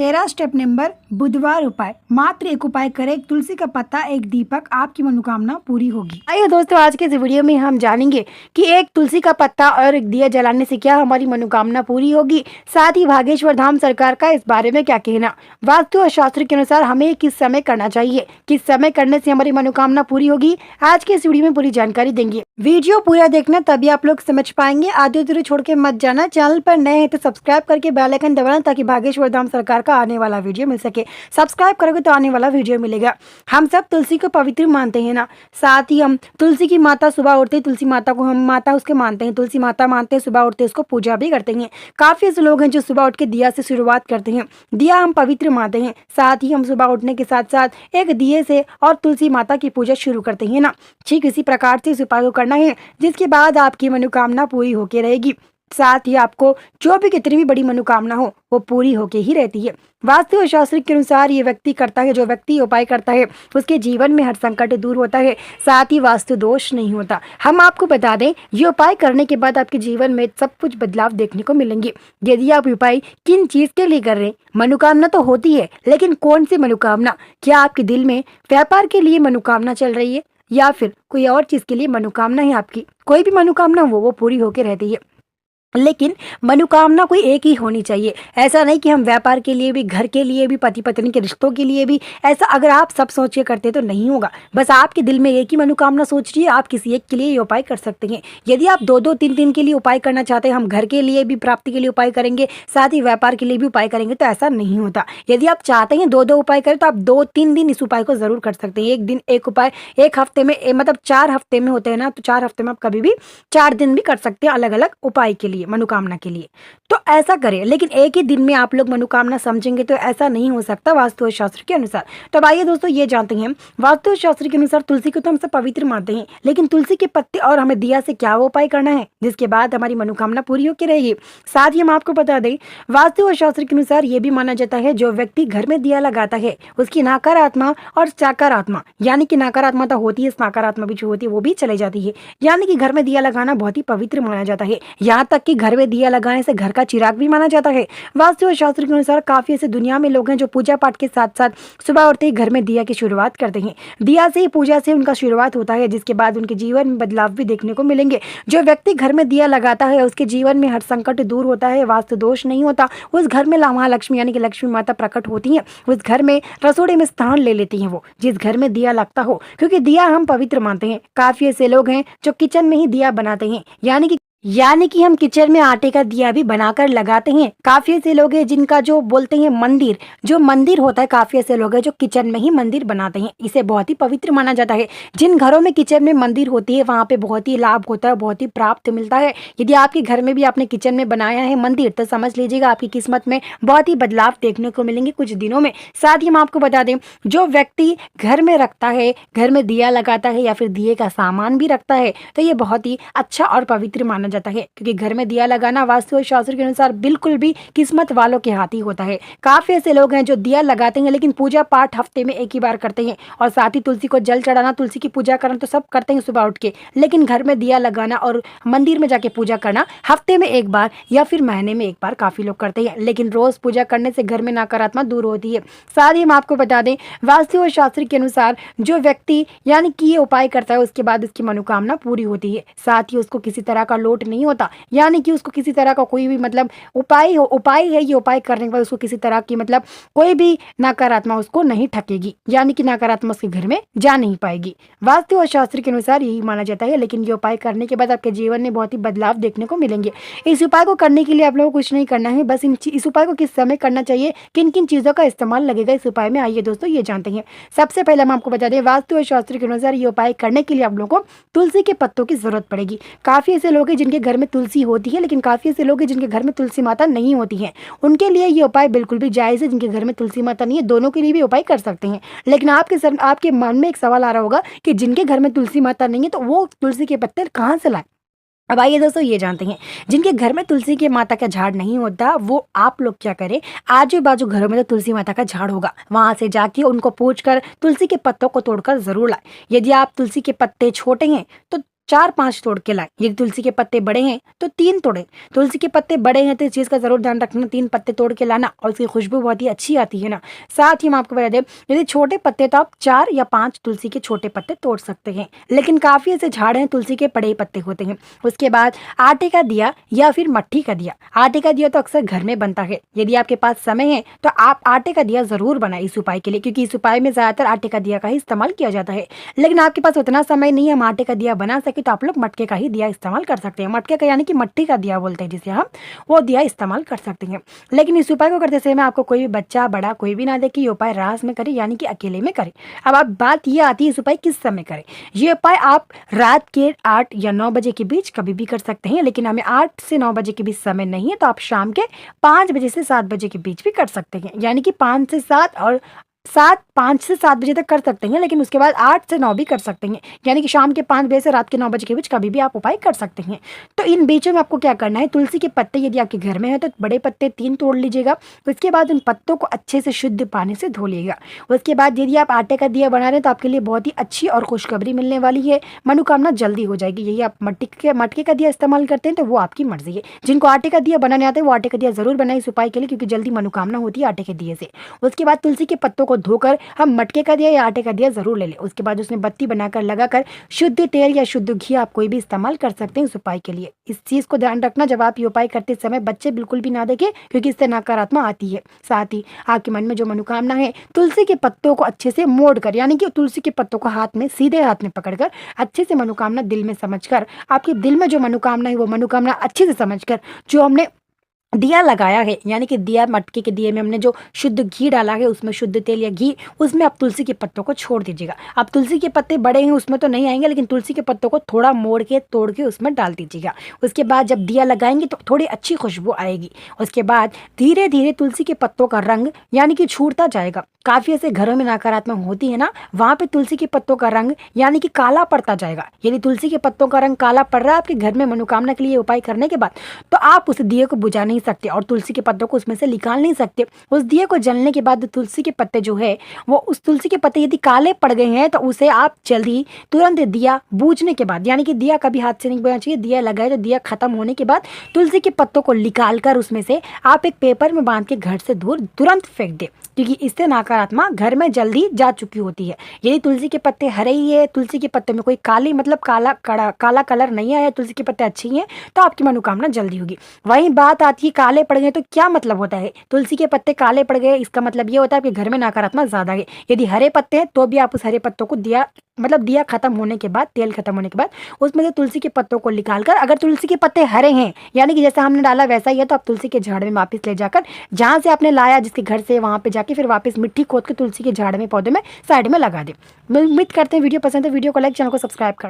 13 step number बुधवार उपाय। मात्र एक उपाय करें, एक तुलसी का पत्ता, एक दीपक, आपकी मनोकामना पूरी होगी। आइए दोस्तों, आज के इस वीडियो में हम जानेंगे कि एक तुलसी का पत्ता और एक दिया जलाने से क्या हमारी मनोकामना पूरी होगी। साथ ही भागेश्वर धाम सरकार का इस बारे में क्या कहना, वास्तु और शास्त्र के अनुसार हमें किस समय करना चाहिए, किस समय करने से हमारी मनोकामना पूरी होगी, आज के इस वीडियो में पूरी जानकारी देंगे। वीडियो पूरा देखना, तभी आप लोग समझ पाएंगे। आधे अधूरे छोड़ के मत जाना। चैनल पर नए हैं तो सब्सक्राइब करके बेल आइकन दबाना, ताकि भागेश्वर धाम सरकार का आने वाला वीडियो मिल सके। सब्सक्राइब करोगे तो आने वाला वीडियो मिलेगा। हम सब तुलसी को पवित्र मानते हैं ना, साथ ही हम तुलसी की माता, सुबह उठते तुलसी माता को हम माता उसके मानते हैं, तुलसी माता मानते हैं, सुबह उठते उसको पूजा भी करते हैं। काफी ऐसे लोग हैं जो सुबह उठ के दिया से शुरुआत करते हैं। दिया हम पवित्र मानते हैं, साथ ही हम सुबह उठने के साथ साथ एक दिए से और तुलसी माता की पूजा शुरू करते हैं ना। ठीक इसी प्रकार से इस उपाय को करना है, जिसके बाद आपकी मनोकामना पूरी होके रहेगी। साथ ही आपको जो भी कितनी भी बड़ी मनोकामना हो वो पूरी होके ही रहती है। वास्तु और शास्त्र के अनुसार ये व्यक्ति करता है, जो व्यक्ति उपाय करता है उसके जीवन में हर संकट दूर होता है, साथ ही वास्तु दोष नहीं होता। हम आपको बता दें, ये उपाय करने के बाद आपके जीवन में सब कुछ बदलाव देखने को मिलेंगे। यदि आप उपाय किन चीज के लिए कर रहे हैं, मनोकामना तो होती है, लेकिन कौन सी मनोकामना? क्या आपके दिल में व्यापार के लिए मनोकामना चल रही है, या फिर कोई और चीज के लिए मनोकामना है? आपकी कोई भी मनोकामना वो पूरी होके रहती है, लेकिन मनोकामना कोई एक ही होनी चाहिए। ऐसा नहीं कि हम व्यापार के लिए भी, घर के लिए भी, पति पत्नी के रिश्तों के लिए भी, ऐसा अगर आप सब सोचिए करते तो नहीं होगा। बस आपके दिल में एक ही मनोकामना सोचिए, आप किसी एक के लिए ये उपाय कर सकते हैं। यदि आप 2-2, 3-3 के लिए उपाय करना चाहते हैं, हम घर के लिए भी प्राप्ति के लिए उपाय करेंगे, साथ ही व्यापार के लिए भी उपाय करेंगे, तो ऐसा नहीं होता। यदि आप चाहते हैं 2-2 उपाय करें, तो आप 2-3 दिन इस उपाय को जरूर कर सकते हैं। एक दिन एक उपाय, एक हफ्ते में मतलब 4 हफ्ते में होते हैं ना, तो 4 हफ्ते में आप कभी भी 4 दिन भी कर सकते हैं अलग अलग उपाय के लिए, मनोकामना के लिए। तो ऐसा करें, लेकिन एक ही दिन में आप लोग मनोकामना समझेंगे तो ऐसा नहीं हो सकता वास्तु और शास्त्र के अनुसार। तो अब आइए दोस्तों, ये जानते हैं वास्तु और शास्त्र के अनुसार तुलसी को तो हम सब पवित्र मानते हैं, लेकिन तुलसी के पत्ते और हमें दिया से क्या वो उपाय करना है, जिसके बाद हमारी मनोकामना पूरी होकर रहेगी। साथ ही हम आपको बता दें, वास्तु और शास्त्र के अनुसार ये भी माना जाता है, जो व्यक्ति घर में दिया लगाता है उसकी नकारात्मा और सकारात्मा, यानी कि नकारात्मकता होती है, नकारात्मक भी जो होती है वो भी चले जाती है। यानी कि घर में दिया लगाना बहुत ही पवित्र माना जाता है। यहाँ तक कि घर में दिया लगाने से घर का चिराग भी माना जाता है। वास्तु और शास्त्र के अनुसार काफी ऐसे दुनिया में लोग हैं जो पूजा पाठ के साथ साथ सुबह उठते ही घर में दिया की शुरुआत करते हैं। दिया से ही, पूजा से उनका शुरुआत होता है, जिसके बाद उनके जीवन में बदलाव भी देखने को मिलेंगे। जो व्यक्ति घर में दिया लगाता है उसके जीवन में हर संकट दूर होता है, वास्तु दोष नहीं होता। उस घर में महालक्ष्मी यानी कि लक्ष्मी माता प्रकट होती है। उस घर में रसोड़े में स्थान ले लेती है वो, जिस घर में दिया लगता हो, क्योंकि दिया हम पवित्र मानते हैं। काफी ऐसे लोग हैं जो किचन में ही दिया बनाते हैं, यानी कि हम किचन में आटे का दिया भी बनाकर लगाते हैं। काफी ऐसे लोग हैं जिनका जो बोलते हैं मंदिर, जो मंदिर होता है, काफी ऐसे लोग हैं जो किचन में ही मंदिर बनाते हैं। इसे बहुत ही पवित्र माना जाता है। जिन घरों में किचन में मंदिर होती है वहां पे बहुत ही लाभ होता है, बहुत ही प्राप्त मिलता है। यदि आपके घर में भी आपने किचन में बनाया है मंदिर, तो समझ लीजिएगा आपकी किस्मत में बहुत ही बदलाव देखने को मिलेंगे कुछ दिनों में। साथ ही हम आपको बता दें, जो व्यक्ति घर में रखता है, घर में दिया लगाता है या फिर दिए का सामान भी रखता है, तो ये बहुत ही अच्छा और पवित्र माना जाता है, क्योंकि घर में दिया लगाना वास्तु और शास्त्र के अनुसार बिल्कुल भी किस्मत वालों के हाथ ही होता है। काफी ऐसे लोग हैं जो दिया लगाते हैं, लेकिन पूजा पाठ हफ्ते में एक ही बार करते हैं, और साथ ही तुलसी को जल चढ़ाना, तुलसी की पूजा करना तो सब करते हैं सुबह उठ के, लेकिन घर में दिया लगाना और मंदिर में जाके पूजा करना हफ्ते में एक बार या फिर महीने में एक बार काफी लोग करते हैं, लेकिन रोज पूजा करने से घर में नकारात्मक दूर होती है। साथ ही हम आपको बता दें, वास्तु और शास्त्र के अनुसार जो व्यक्ति यानी कि ये उपाय करता है उसके बाद उसकी मनोकामना पूरी होती है। साथ ही उसको किसी तरह का लोट नहीं होता, यानी कि उसको किसी तरह का कोई भी मतलब उपाय है, ये उपाय करने के बाद उसको किसी तरह की मतलब कोई भी नकारात्मक उसको नहीं ठकेगी, यानी कि नकारात्मक उसके घर में जा नहीं पाएगी। वास्तु और शास्त्र के अनुसार यही माना जाता है, लेकिन ये उपाय करने के बाद आपके जीवन में बहुत ही बदलाव देखने को मिलेंगे। इस उपाय को करने के लिए आप लोगों को कुछ नहीं करना है, बस इस उपाय को किस समय करना चाहिए, किन किन चीजों का इस्तेमाल लगेगा इस उपाय में, आइए दोस्तों ये जानते हैं। सबसे पहले हम आपको बता दें, वास्तु और शास्त्र के अनुसार ये उपाय करने के लिए आप लोगों को तुलसी के पत्तों की जरूरत पड़ेगी। काफी ऐसे लोग हैं जिनके घर में तुलसी होती है, लेकिन काफी ऐसे लोग हैं जिनके घर में तुलसी माता नहीं होती है। उनके लिए ये उपाय बिल्कुल भी जायज है। जिनके घर में तुलसी माता नहीं है, दोनों के लिए भी उपाय कर सकते हैं। लेकिन आपके मन में एक सवाल आ रहा होगा कि जिनके घर में तुलसी माता नहीं है तो वो तुलसी के पत्ते कहाँ से लाए। अब आइए दोस्तों ये जानते हैं, जिनके घर में तुलसी के माता का झाड़ नहीं होता वो आप लोग क्या करें, आजू बाजू घरों में तो तुलसी माता का झाड़ होगा, वहां से जाके उनको पूछकर तुलसी के पत्तों को तोड़कर जरूर लाए। यदि आप तुलसी के पत्ते छोटे हैं तो 4-5 तोड़ के लाएं। यदि तुलसी के पत्ते बड़े हैं तो 3 तोड़ें। तुलसी के पत्ते बड़े हैं तो इस चीज़ का जरूर ध्यान रखना, 3 पत्ते तोड़ के लाना, और उसकी खुशबू बहुत ही अच्छी आती है ना। साथ ही हम आपको बता दें, यदि छोटे पत्ते तो आप 4 या 5 तुलसी के छोटे पत्ते तोड़ सकते हैं, लेकिन काफ़ी ऐसे झाड़ हैं तुलसी के बड़े पत्ते होते हैं। उसके बाद आटे का दिया या फिर मट्टी का दिया। आटे का दिया तो अक्सर घर में बनता है, यदि आपके पास समय है तो आप आटे का दिया जरूर बनाएं इस उपाय के लिए, क्योंकि इस उपाय में ज़्यादातर आटे का दिया का ही इस्तेमाल किया जाता है। लेकिन आपके पास उतना समय नहीं है हम आटे का दिया बना सके तो आप लोग मटके का ही दिया इस्तेमाल कर सकते हैं। मटके का यानी कि मट्टी का दिया बोलते हैं जिसे हम, वो दिया इस्तेमाल कर सकते हैं। लेकिन इस उपाय को करते समय आपको कोई भी बच्चा बड़ा कोई भी ना देखे, ये उपाय रात में करें यानी कि अकेले में करें। अब आप बात ये आती है इस उपाय किस समय करें। ये उपाय आप रात के 8 या 9 बजे के बीच कभी भी कर सकते हैं, लेकिन हमें 8 से 9 बजे के बीच समय नहीं है तो आप शाम के 5 बजे से 7 बजे के बीच भी कर सकते हैं, यानी कि 5 से 7 और 5 से 7 बजे तक कर सकते हैं, लेकिन उसके बाद 8 से 9 भी कर सकते हैं, यानी कि शाम के 5 बजे से रात के 9 बजे के बीच कभी भी आप उपाय कर सकते हैं। तो इन बीचों में आपको क्या करना है, तुलसी के पत्ते यदि आपके घर में है तो बड़े पत्ते 3 तोड़ लीजिएगा। उसके बाद उन पत्तों को अच्छे से शुद्ध पानी से धो लीजिएगा। उसके बाद यदि आप आटे का दिया बना रहे हैं तो आपके लिए बहुत ही अच्छी और खुशखबरी मिलने वाली है, मनोकामना जल्दी हो जाएगी। यही आप मटके का दिया इस्तेमाल करते हैं तो वो आपकी मर्जी है। जिनको आटे का दिया बनाने आता है वो आटे का दिया जरूर बनाए इस उपाय के लिए, क्योंकि जल्दी मनोकामना होती है आटे के दिए से। उसके बाद तुलसी के पत्तों को धोकर हम मटके का दिया या आटे का दिया जरूर ले लें। उसके बाद उसमें बत्ती बनाकर लगाकर शुद्ध तेल या शुद्ध घी आप कोई भी इस्तेमाल कर सकते हैं इस उपाय के लिए। इस चीज को ध्यान रखना, जब आप ये उपाय करते समय बच्चे बिल्कुल भी ना देखें, क्योंकि इससे नकारात्मक आती है। साथ ही आपके मन में जो मनोकामना है, तुलसी के पत्तों को अच्छे से मोड़कर, यानी कि तुलसी के पत्तों को हाथ में सीधे हाथ में पकड़कर अच्छे से मनोकामना दिल में समझकर, आपके दिल में जो मनोकामना है वो मनोकामना अच्छे से समझकर जो हमने दिया लगाया है, यानी कि दिया मटके के दिए में हमने जो शुद्ध घी डाला है उसमें शुद्ध तेल या घी, उसमें आप तुलसी के पत्तों को छोड़ दीजिएगा। अब तुलसी के पत्ते बड़े हैं उसमें तो नहीं आएंगे, लेकिन तुलसी के पत्तों को थोड़ा मोड़ के तोड़ के उसमें डाल दीजिएगा। उसके बाद जब दिया लगाएंगे तो थोड़ी अच्छी खुशबू आएगी। उसके बाद धीरे धीरे तुलसी के पत्तों का रंग यानी कि छूटता जाएगा। काफ़ी ऐसे घरों में नकारात्मक होती है ना, वहाँ पे तुलसी के पत्तों का रंग यानी कि काला पड़ता जाएगा। यदि तुलसी के पत्तों का रंग काला पड़ रहा है आपके घर में मनोकामना के लिए उपाय करने के बाद, तो आप उस दिए को बुझा नहीं सकते और तुलसी के पत्तों को उसमें से निकाल नहीं सकते। उस दिए को जलने के बाद तुलसी के पत्ते जो है वो, उस तुलसी के पत्ते यदि काले पड़ गए हैं तो उसे आप जल्दी तुरंत दिया बूझने के बाद, यानी कि दिया कभी हाथ से नहीं बुझाना चाहिए, दिया लगाए तो दिया खत्म होने के बाद तुलसी के पत्तों को निकाल कर उसमें से आप एक पेपर में बांध के घर से दूर तुरंत फेंक दे, क्योंकि इससे नकारात्मक घर में जल्दी जा चुकी होती है। यदि तुलसी के पत्ते हरे ही है, तुलसी के पत्ते में कोई काली मतलब काला कलर नहीं आया, तुलसी के पत्ते अच्छे ही हैं, तो आपकी मनोकामना जल्दी होगी। वही बात आती है काले पड़ गए तो क्या मतलब होता है, तुलसी के पत्ते काले पड़ गए इसका मतलब ये होता है कि घर में नकारात्मक ज्यादा है। यदि हरे पत्ते हैं तो भी आप उस हरे पत्तों को दिया खत्म होने के बाद, तेल खत्म होने के बाद उसमें से तुलसी के पत्तों को निकालकर, अगर तुलसी के पत्ते हरे हैं यानी कि जैसा हमने डाला वैसा ही है, तो आप तुलसी के झाड़ में वापस ले जाकर जहां से आपने लाया जिसके घर से, वहां पे जाके फिर वापस मिट्टी खोद के तुलसी के झाड़ में पौधे में साइड में लगा दे। उम्मीद करते हैं वीडियो पसंद है, वीडियो को लाइक, चैनल को सब्सक्राइब कर।